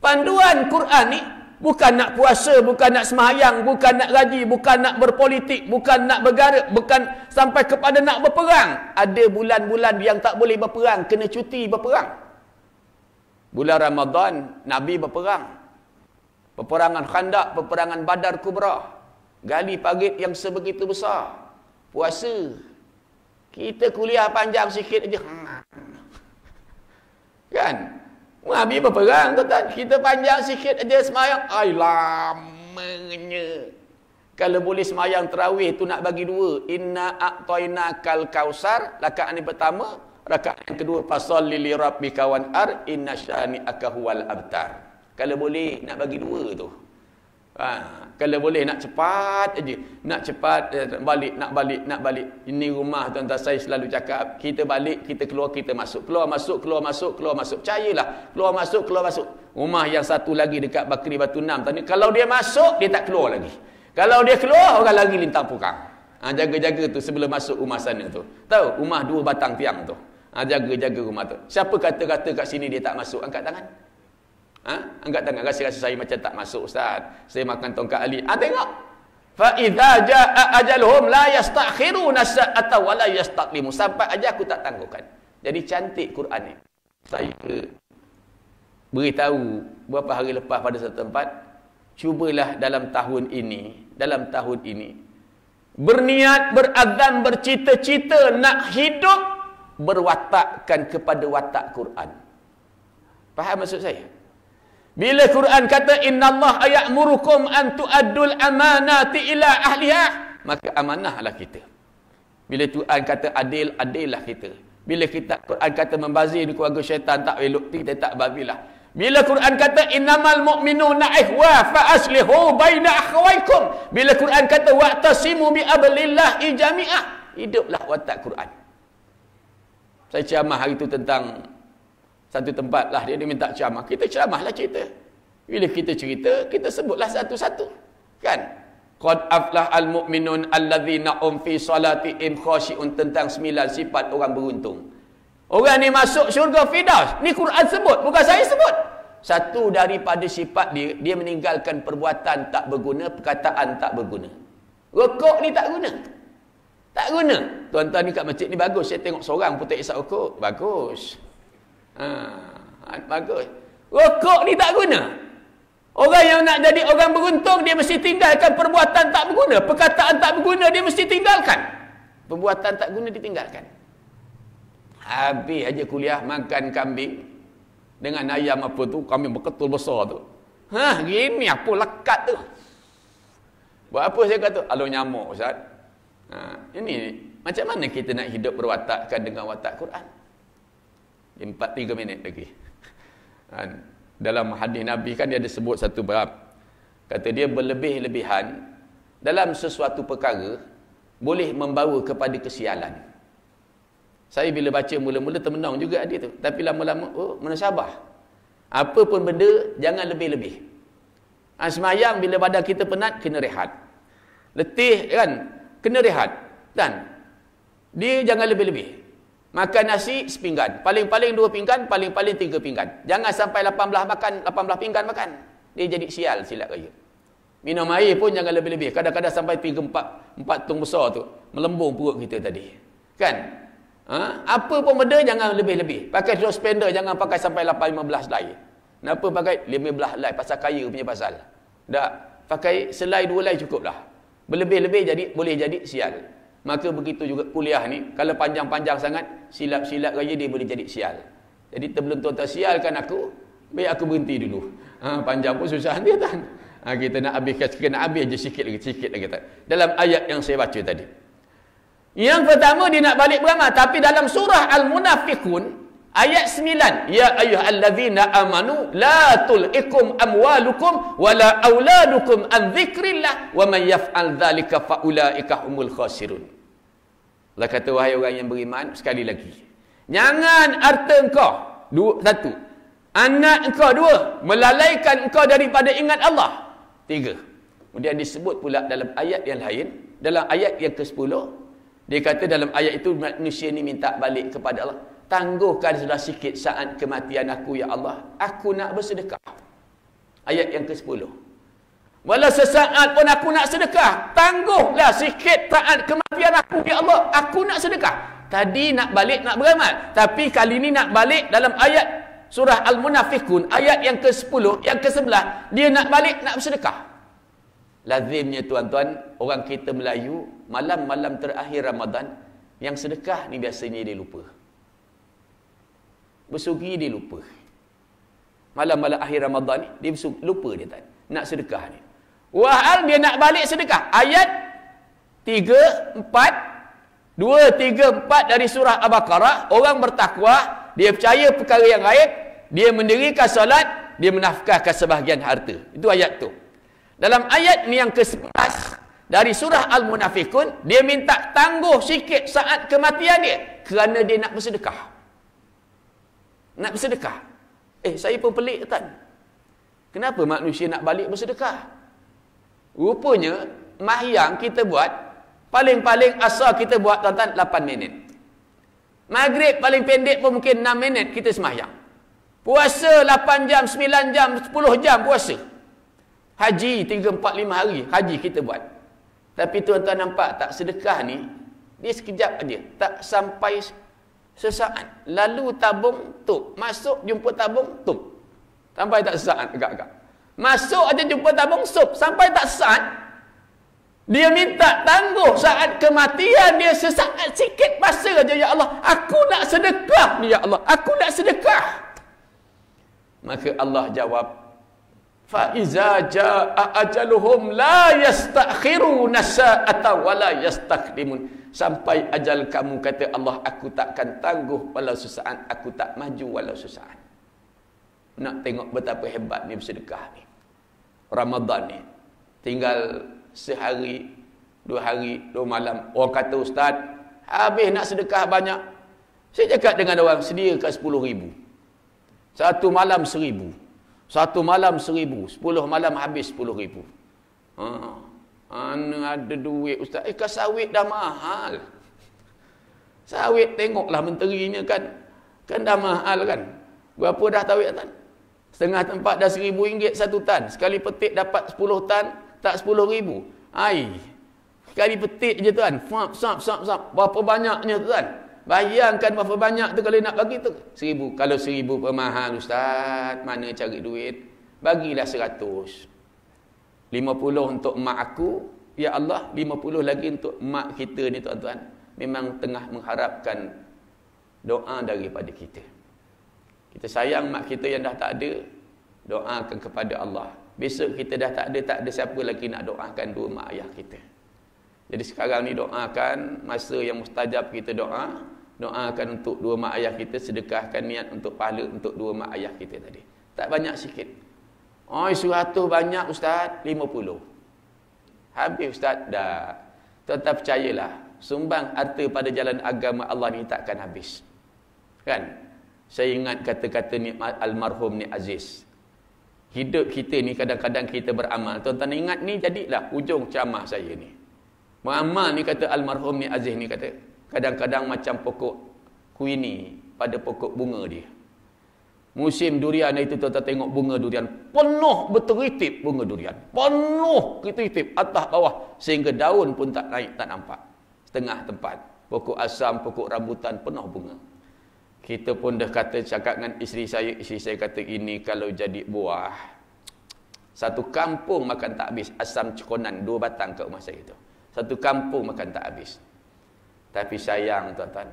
Panduan Quran ni, bukan nak puasa, bukan nak sembahyang, bukan nak gaji, bukan nak berpolitik, bukan nak bergarap, bukan sampai kepada nak berperang. Ada bulan-bulan yang tak boleh berperang, kena cuti berperang. Bulan Ramadan, Nabi berperang. Peperangan Khandaq, peperangan Badar Kubra. Gali parit yang sebegitu besar. Puasa. Kita kuliah panjang sikit aja. Kan? Nabi berperang, tuan-tuan. Kita panjang sikit aja semayang. Ay, lamanya. Kalau boleh semayang tarawih tu nak bagi dua. Inna a'tainakal kausar. Rakaat ni pertama. Rakaat yang kedua. Fasalli li rabbika wanhar. Inna syani'aka huwal abtar. Kalau boleh nak bagi dua tu. Kalau boleh nak cepat aja. Nak cepat, nak balik. Ini rumah tuan-tuan, saya selalu cakap, kita balik, kita keluar, kita masuk. Keluar masuk. Percayalah. Keluar masuk. Rumah yang satu lagi dekat Bakri Batu 6 tadi, kalau dia masuk, dia tak keluar lagi. Kalau dia keluar, orang lagi lintang pukang. Jaga-jaga tu sebelum masuk rumah sana tu. Tahu, rumah 2 batang tiang tu. Jaga-jaga rumah tu. Siapa kata-kata kat sini dia tak masuk, angkat tangan. Angkat tangan, rasa saya macam tak masuk, Ustaz. Saya makan tongkat Ali. Tengok. Fa idza jaa ajaluhum la yastakhiruna sa'ata wa la yastaqdimu. Sampai aja aku tak tangguhkan. Jadi cantik Quran ni. Saya beritahu beberapa hari lepas pada satu tempat, cubalah dalam tahun ini berniat, berazam, bercita-cita nak hidup berwatakkan kepada watak Quran. Faham maksud saya? Bila Quran kata innallaha ya'murukum an tu'addul amanati ila ahliha, maka amanahlah kita. Bila Quran kata adil, adillah kita. Bila Quran kata membazir di keluarga syaitan, tak elok, kita tak bazilah. Bila Quran kata innamal mu'minuna ikhwa fa aslihu baina akhawaykum. Bila Quran kata wa'tasimu bi ablillahi jami'ah, hiduplah watak Quran. Saya ceramah hari itu tentang satu tempat lah, dia minta ceramah. Kita ceramahlah cerita. Bila kita cerita, kita sebutlah satu-satu. Kan? Qad aflahal mu'minun alladzina hum fi salatihim khashi'un, tentang 9 sifat orang beruntung. Orang ni masuk syurga Firdaus. Ni Quran sebut, bukan saya sebut. Satu daripada sifat dia, dia meninggalkan perbuatan tak berguna, perkataan tak berguna. Rokok ni tak guna. Tak guna. Tuan-tuan ni kat masjid ni bagus. Saya tengok seorang pun tak isap rokok. Bagus. Bagus. Rokok ni tak guna. Orang yang nak jadi orang beruntung, dia mesti tinggalkan perbuatan tak berguna, perkataan tak berguna, dia mesti tinggalkan. Perbuatan tak guna ditinggalkan. Habis aja kuliah makan kambing dengan ayam apa tu, kambing berketul besar tu. Gini apa lekat tu. Buat apa saya kata? Alo nyamuk, Ustaz. Ini macam mana kita nak hidup berwatakkan dengan watak Quran? 4-3 minit lagi. Dalam hadis Nabi kan dia ada sebut satu bab. Kata dia berlebih-lebihan dalam sesuatu perkara boleh membawa kepada kesialan. Saya bila baca mula-mula termenang juga dia tu. Tapi lama-lama, menasabah. Apa pun benda, jangan lebih-lebih. Semayang bila badan kita penat, kena rehat. Letih kan, kena rehat. Dan dia jangan lebih-lebih. Makan nasi sepinggan. Paling-paling 2 pinggan, paling-paling 3 pinggan. Jangan sampai 18 pinggan makan. Dia jadi sial silap raya. Minum air pun jangan lebih-lebih. Kadang-kadang sampai 3-4 tung besar tu. Melembung perut kita tadi. Kan? Apa pun benda jangan lebih-lebih. Pakai suspender jangan pakai sampai 15 helai. Kenapa pakai 15 helai? Pasal kaya punya pasal. Tak. Pakai selai 2 helai cukup lah. Berlebih-lebih boleh jadi sial. Maka begitu juga kuliah ni, kalau panjang-panjang sangat, silap-silap raya dia boleh jadi sial. Jadi sebelum tuan-tuan sialkan aku, baik aku berhenti dulu. Panjang pun susah dia kan. Kita nak habiskan, kena habis je sikit lagi. Dalam ayat yang saya baca tadi. Yang pertama dia nak balik beramal, tapi dalam surah Al-Munafiqun ayat 9, ya ayyuhallazina amanu la tul'ikum amwalukum wala auladukum an dzikrillah wa man yaf'al dzalika fa ulaika humul khasirun. Allah kata, wahai orang yang beriman, sekali lagi, jangan harta engkau, satu, Anak engkau 2, melalaikan engkau daripada ingat Allah. 3. Kemudian disebut pula dalam ayat yang lain, dalam ayat yang ke-10, dia kata dalam ayat itu manusia ni minta balik kepada Allah. Tangguhkanlah sikit saat kematian aku ya Allah. Aku nak bersedekah. Ayat yang ke-10. Walau sesaat pun aku nak sedekah. Tangguhlah sikit saat kematian aku ya Allah. Aku nak sedekah. Tadi nak balik nak beramal. Tapi kali ni nak balik dalam ayat surah Al-Munafiqun. Ayat yang ke-10, yang ke-11. Dia nak balik nak bersedekah. Lazimnya tuan-tuan, orang kita Melayu, malam-malam terakhir Ramadan, yang sedekah ni biasanya dia lupa. Bersugi dia lupa. Malam-malam akhir Ramadan ni, dia lupa dia tak nak sedekah ni. Wahal dia nak balik sedekah. Ayat 3, 4, 2, 3, 4 dari surah Al-Baqarah. Orang bertakwa, dia percaya perkara yang gaib, dia mendirikan solat, dia menafkahkan sebahagian harta. Itu ayat tu. Dalam ayat ni yang ke-11 dari surah Al-Munafiqun, dia minta tangguh sikit saat kematian dia kerana dia nak bersedekah. Nak bersedekah. Saya pun pelik tuan. Kenapa manusia nak balik bersedekah? Rupanya mahyang kita buat, paling-paling asal kita buat tuan-tuan 8 minit. Maghrib paling pendek pun mungkin 6 minit kita semahyang. Puasa 8 jam, 9 jam, 10 jam puasa. Haji 3, 4, 5 hari haji kita buat. Tapi tuan-tuan nampak tak, sedekah ni dia sekejap aja, tak sampai sesaat. Lalu tabung tup, masuk jumpa tabung tup. Sampai tak sesaat agak-agak. Masuk aja jumpa tabung sup, sampai tak sesaat. Dia minta tangguh saat kematian dia sesaat sikit masa aja ya Allah. Aku nak sedekah ni ya Allah. Aku nak sedekah. Maka Allah jawab, fa iza jaa ajaluhum la yastakhiruna sa'ata wa la yastaqdimun. Sampai ajal kamu, kata Allah, aku takkan tangguh walau sesaat, aku tak maju walau sesaat. Nak tengok betapa hebatnya bersedekah ni. Ramadan ni tinggal sehari, 2 hari, 2 malam. Orang kata, ustaz, habis nak sedekah banyak. Saya cakap dengan orang, sediakan 10,000. 1 malam 1,000. 1 malam 1,000. 10 malam habis 10,000. Mana ada duit ustaz. Kan sawit dah mahal. Sawit tengoklah menterinya kan dah mahal kan. Berapa dah sawit tan? Setengah tempat dah RM1,000 1 tan. Sekali petik dapat 10 tan, tak 10,000. Sekali petik je tuan. Sap. Berapa banyaknya tuan? Bayangkan berapa banyak tu kalau nak bagi tu. 1,000. Kalau 1,000 pemahal ustaz, mana cari duit? Bagilah 100. 50 untuk mak aku, ya Allah, 50 lagi untuk mak kita ni tuan-tuan. Memang tengah mengharapkan doa daripada kita. Kita sayang mak kita yang dah tak ada, doakan kepada Allah. Besok kita dah tak ada siapa lagi nak doakan 2 mak ayah kita. Jadi sekarang ni doakan, masa yang mustajab kita doakan untuk 2 mak ayah kita, sedekahkan niat untuk pahala untuk 2 mak ayah kita tadi. Tak banyak sikit. 100 banyak ustaz, 50. Habis ustaz, dah. Tuan-tuan percayalah, sumbang harta pada jalan agama Allah ni takkan habis. Kan? Saya ingat kata-kata ni almarhum ni Aziz. Hidup kita ni kadang-kadang kita beramal. Tuan-tuan ingat ni jadilah ujung ceramah saya ni. Beramal ni, kata almarhum ni Aziz ni, kata kadang-kadang macam pokok kuini pada pokok bunga dia. Musim durian itu tuan-tuan tengok bunga durian penuh berteritip, bunga durian penuh berteritip atas bawah sehingga daun pun tak naik, tak nampak. Setengah tempat pokok asam, pokok rambutan penuh bunga. Kita pun dah cakap dengan isteri saya kata, ini kalau jadi buah, satu kampung makan tak habis. Asam cekonan 2 batang kat rumah saya tu, satu kampung makan tak habis. Tapi sayang tuan-tuan,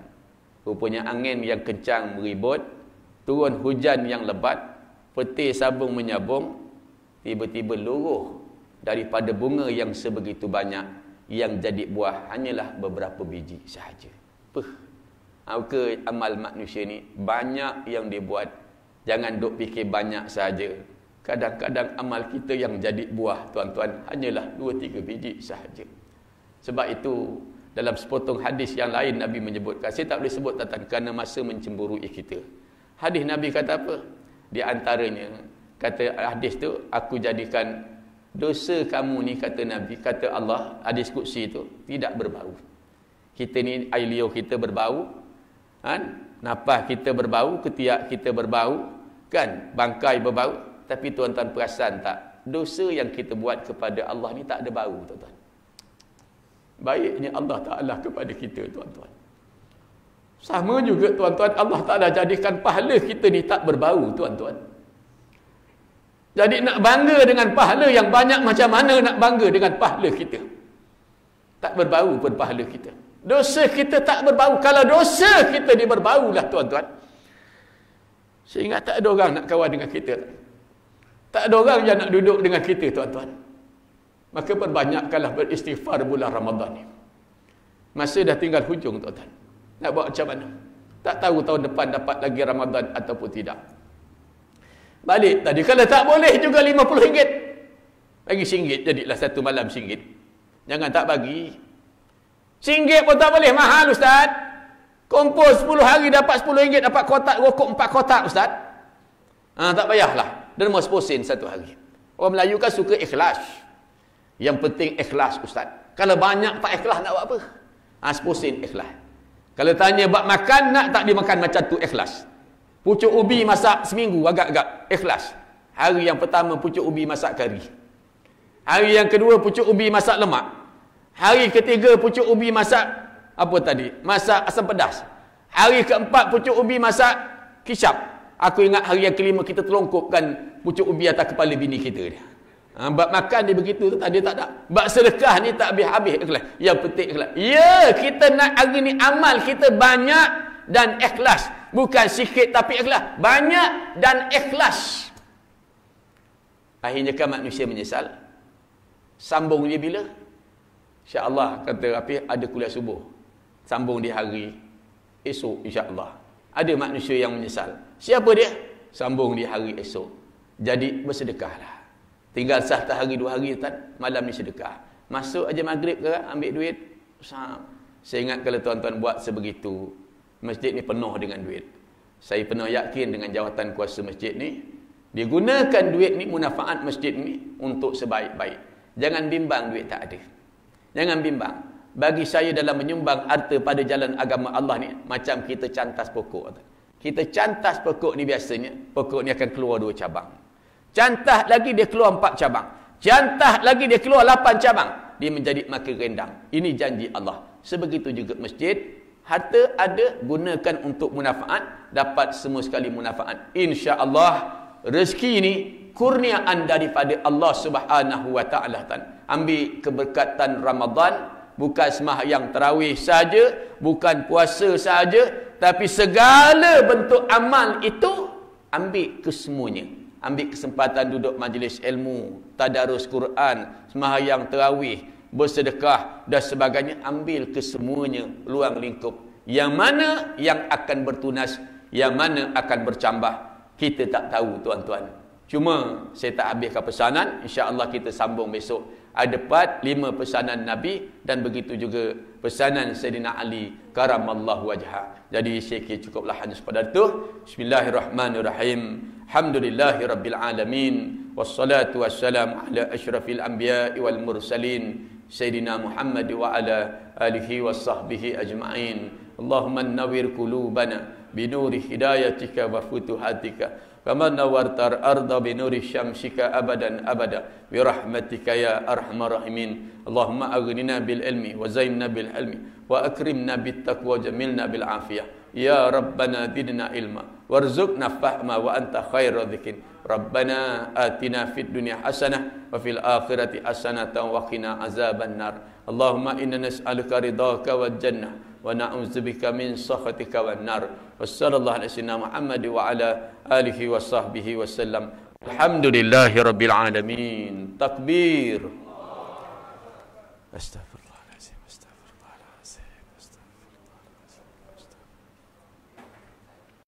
rupanya angin yang kencang meribut, turun hujan yang lebat, petir sabung menyabung, tiba-tiba luruh daripada bunga yang sebegitu banyak, yang jadi buah hanyalah beberapa biji sahaja. Maka amal manusia ni banyak yang dia buat. Jangan duk fikir banyak sahaja. Kadang-kadang amal kita yang jadi buah tuan-tuan hanyalah 2-3 biji sahaja. Sebab itu dalam sepotong hadis yang lain Nabi menyebutkan, saya tak boleh sebut tuan-tuan kerana masa mencemburui kita. Hadis Nabi kata apa? Di antaranya kata hadis tu, aku jadikan dosa kamu ni, kata Nabi, kata Allah, hadis qudsi tu tidak berbau. Kita ni air liur kita berbau, kan? Nafas kita berbau, ketiak kita berbau, kan? Bangkai berbau, tapi tuan-tuan perasan tak? Dosa yang kita buat kepada Allah ni tak ada bau, tuan-tuan. Baiknya Allah Ta'ala kepada kita, tuan-tuan. Sama juga, tuan-tuan, Allah Ta'ala jadikan pahala kita ni tak berbau, tuan-tuan. Jadi nak bangga dengan pahala yang banyak, macam mana nak bangga dengan pahala kita? Tak berbau pun pahala kita. Dosa kita tak berbau. Kalau dosa kita ni berbaulah, tuan-tuan, sehingga tak ada orang nak kawan dengan kita. Tak ada orang yang nak duduk dengan kita, tuan-tuan. Maka perbanyakkanlah beristighfar bulan Ramadan ni. Masa dah tinggal hujung, tuan-tuan. Nak buat macam mana? Tak tahu tahun depan dapat lagi Ramadan ataupun tidak. Balik tadi, kalau tak boleh juga RM50. Bagi RM1, jadilah satu malam RM1. Jangan tak bagi. RM1 pun tak boleh, mahal, Ustaz. Kompos 10 hari dapat RM10, dapat kotak rokok 4 kotak, Ustaz. Tak payahlah. Derma 10 sen satu hari. Orang Melayu kan suka ikhlas. Yang penting ikhlas, Ustaz. Kalau banyak tak ikhlas nak buat apa? 10 sen ikhlas. Kalau tanya bab makan, nak tak dimakan macam tu, ikhlas. Pucuk ubi masak seminggu, agak-agak ikhlas. Hari yang pertama pucuk ubi masak kari. Hari yang kedua pucuk ubi masak lemak. Hari ketiga pucuk ubi masak apa tadi? Masak asam pedas. Hari keempat pucuk ubi masak kicap. Aku ingat hari yang kelima kita terlongkopkan pucuk ubi atas kepala bini kita dia. Bab makan dia begitu tu, tadi tak ada. Bab sedekah ni tak habis-habis ikhlas. Yang penting ikhlas. Ya, kita nak hari ni amal kita banyak dan ikhlas. Bukan sikit tapi ikhlas. Banyak dan ikhlas. Akhirnya kan manusia menyesal. Sambung dia bila? InsyaAllah, kata Rafi, ada kuliah subuh. Sambung di hari esok, insyaAllah. Ada manusia yang menyesal. Siapa dia? Sambung di hari esok. Jadi bersedekahlah. Tinggal satu hari 2 hari, malam ni sedekah. Masuk aja maghrib ke, ambil duit. Saya ingat kalau tuan-tuan buat sebegitu, masjid ni penuh dengan duit. Saya pernah yakin dengan jawatan kuasa masjid ni, digunakan duit ni, munafaat masjid ni untuk sebaik-baik. Jangan bimbang duit tak ada. Jangan bimbang. Bagi saya dalam menyumbang harta pada jalan agama Allah ni, macam kita cantas pokok. Kita cantas pokok ni biasanya, pokok ni akan keluar 2 cabang. Cantas lagi dia keluar 4 cabang. Cantas lagi dia keluar 8 cabang. Dia menjadi makin rendang. Ini janji Allah. Sebegitu juga masjid. Harta ada, gunakan untuk munafaat, dapat semua sekali munafaat. InsyaAllah, rezeki ini kurniaan daripada Allah Subhanahu wa Ta'ala. Ambil keberkatan Ramadan, bukan sembahyang tarawih saja, bukan puasa saja, tapi segala bentuk amal itu ambil kesemuanya. Ambil kesempatan duduk majlis ilmu, tadarus Quran, sembahyang tarawih, bersedekah dan sebagainya. Ambil kesemuanya, luang lingkup. Yang mana yang akan bertunas, yang mana akan bercambah, kita tak tahu, tuan-tuan. Cuma saya tak habiskan pesanan, insya-Allah kita sambung besok. Ada 5 pesanan Nabi dan begitu juga pesanan Sayyidina Ali karamallahu wajhah. Jadi saya kira cukuplah hanya sekedar itu. Bismillahirrahmanirrahim. Alhamdulillahirabbil alamin. Wassalatu wassalamu ala asyrafil anbiya'i wal mursalin Sayyidina Muhammad wa ala alihi washabbihi ajma'in. Allahumma nawwir qulubana binuri hidayatika wa futuhatika kama nawartar arda binuri syamsika abadan abada birahmatika ya arhamar rahimin. Allahumma aghnina bil ilmi wa zainna bil ilmi wa akrimna bit taqwa jamilna bil afiyah. Ya rabbana zidna ilma warzuqna fahma wa anta khairu dzikin. Rabbana atina fid dunya hasanah wa fil akhirati hasanatan wa qina azaban nar. Allahumma inna nas'aluka ridhaka wal jannah wa na'udzubika min sakhatika wan nar. Wassallallahu ala sayyidina Muhammad wa ala alihi wa sahbihi wasallam. Alhamdulillahirabbil alamin. Takbir. Astaghfirullah.